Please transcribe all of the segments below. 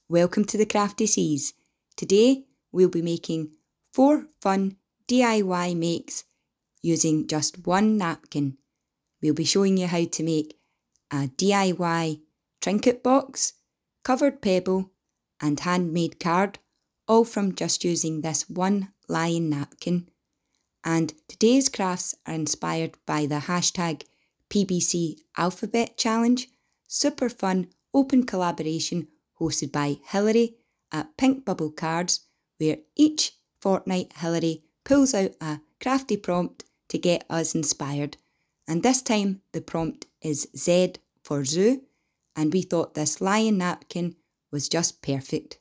Welcome to the Crafty Seas. Today we'll be making 4 fun DIY makes using just one napkin. We'll be showing you how to make a DIY trinket box, covered pebble and handmade card, all from just using this one lion napkin. And today's crafts are inspired by the hashtag PBC Alphabet Challenge, super fun open collaboration hosted by Hilary at Pink Bubble Cards, where each fortnight Hilary pulls out a crafty prompt to get us inspired. And this time the prompt is Z for zoo, and we thought this lion napkin was just perfect.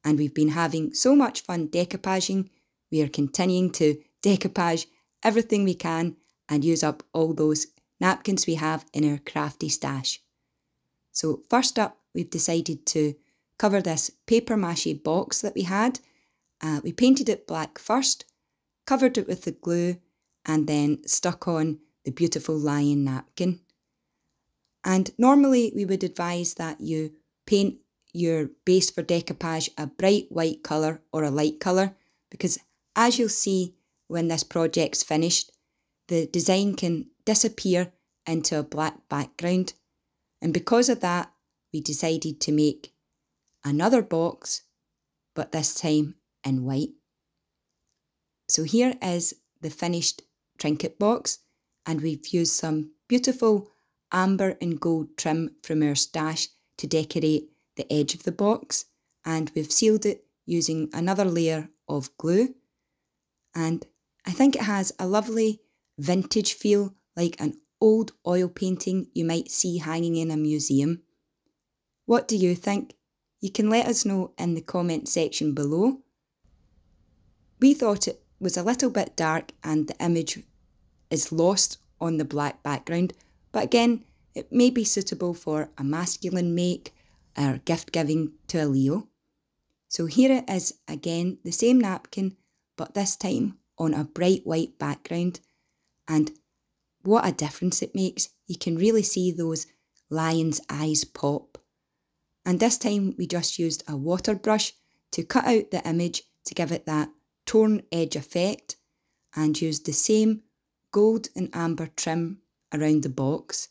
And we've been having so much fun decoupaging, we are continuing to decoupage everything we can and use up all those napkins we have in our crafty stash. So first up, we've decided to cover this paper mache box that we had. We painted it black first, covered it with the glue, and then stuck on the beautiful lion napkin. And normally we would advise that you paint your base for decoupage a bright white colour or a light colour, because as you'll see when this project's finished, the design can disappear into a black background. And because of that, we decided to make another box, but this time in white. So here is the finished trinket box, and we've used some beautiful amber and gold trim from our stash to decorate the edge of the box, and we've sealed it using another layer of glue. And I think it has a lovely vintage feel, like an old oil painting you might see hanging in a museum. What do you think? You can let us know in the comment section below. We thought it was a little bit dark and the image is lost on the black background, but again, it may be suitable for a masculine make or gift giving to a Leo. So here it is again, the same napkin, but this time on a bright white background. And what a difference it makes. You can really see those lion's eyes pop. And this time we just used a water brush to cut out the image to give it that torn edge effect, and used the same gold and amber trim around the box.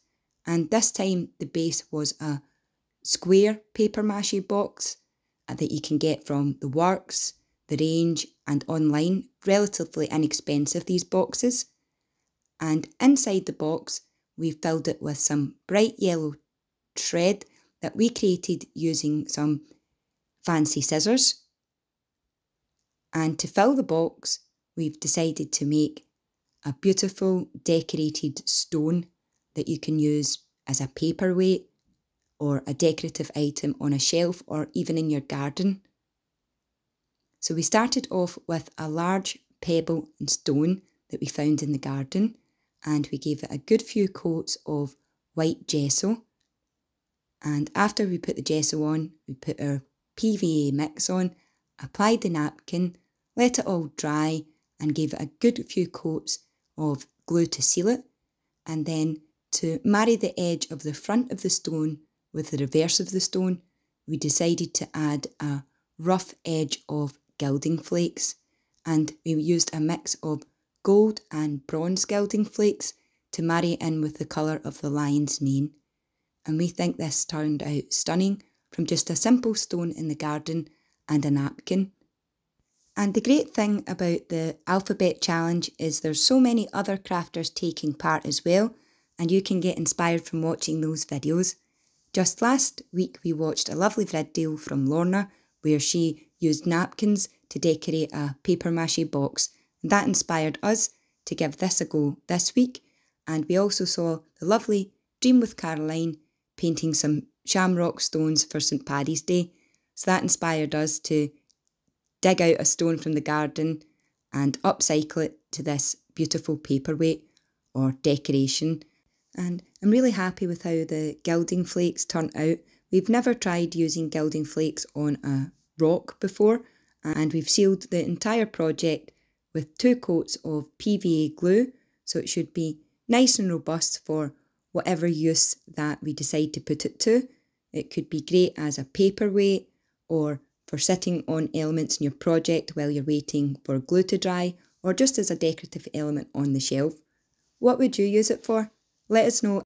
And this time the base was a square paper mache box that you can get from the works, the range and online. Relatively inexpensive, these boxes. And inside the box we filled it with some bright yellow thread that we created using some fancy scissors. And to fill the box, we've decided to make a beautiful decorated stone that you can use as a paperweight or a decorative item on a shelf or even in your garden. So we started off with a large pebble and stone that we found in the garden, and we gave it a good few coats of white gesso. And after we put the gesso on, we put our PVA mix on, applied the napkin, let it all dry and gave it a good few coats of glue to seal it. And then to marry the edge of the front of the stone with the reverse of the stone, we decided to add a rough edge of gilding flakes. And we used a mix of gold and bronze gilding flakes to marry in with the colour of the lion's mane. And we think this turned out stunning from just a simple stone in the garden and a napkin. And the great thing about the Alphabet Challenge is there's so many other crafters taking part as well, and you can get inspired from watching those videos. Just last week we watched a lovely video from Lorna where she used napkins to decorate a paper mache box, and that inspired us to give this a go this week. And we also saw the lovely Dream with Caroline painting some shamrock stones for St Paddy's Day. So that inspired us to dig out a stone from the garden and upcycle it to this beautiful paperweight or decoration. And I'm really happy with how the gilding flakes turned out. We've never tried using gilding flakes on a rock before, and we've sealed the entire project with 2 coats of PVA glue, so it should be nice and robust for whatever use that we decide to put it to. It could be great as a paperweight or for sitting on elements in your project while you're waiting for glue to dry, or just as a decorative element on the shelf. What would you use it for? Let us know.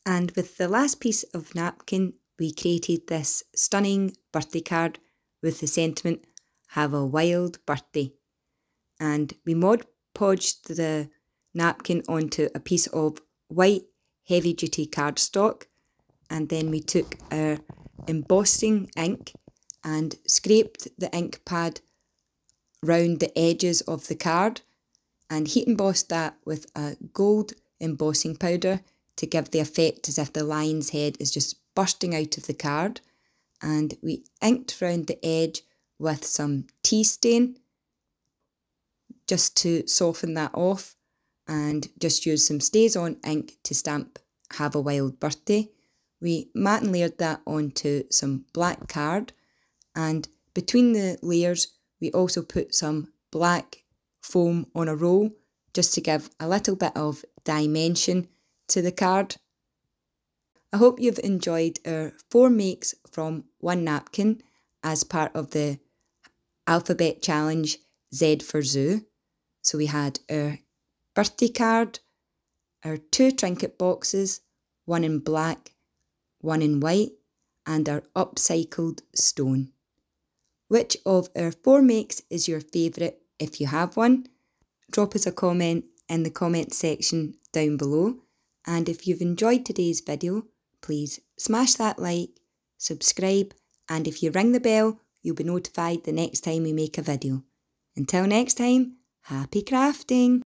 And with the last piece of napkin, we created this stunning birthday card with the sentiment, "Have a wild birthday." And we Mod Podged the napkin onto a piece of white heavy duty cardstock, and then we took our embossing ink and scraped the ink pad round the edges of the card and heat embossed that with a gold embossing powder to give the effect as if the lion's head is just bursting out of the card. And we inked round the edge with some tea stain just to soften that off, and just used some Stays On ink to stamp "Have a Wild Birthday." We matte and layered that onto some black card, and between the layers we also put some black foam on a roll just to give a little bit of dimension to the card. I hope you've enjoyed our 4 makes from 1 napkin as part of the alphabet challenge Z for Zoo. So we had our birthday card, our 2 trinket boxes, 1 in black, 1 in white, and our upcycled stone. Which of our 4 makes is your favourite if you have one? Drop us a comment in the comment section down below. And if you've enjoyed today's video, please smash that like, subscribe, and if you ring the bell, you'll be notified the next time we make a video. Until next time, happy crafting!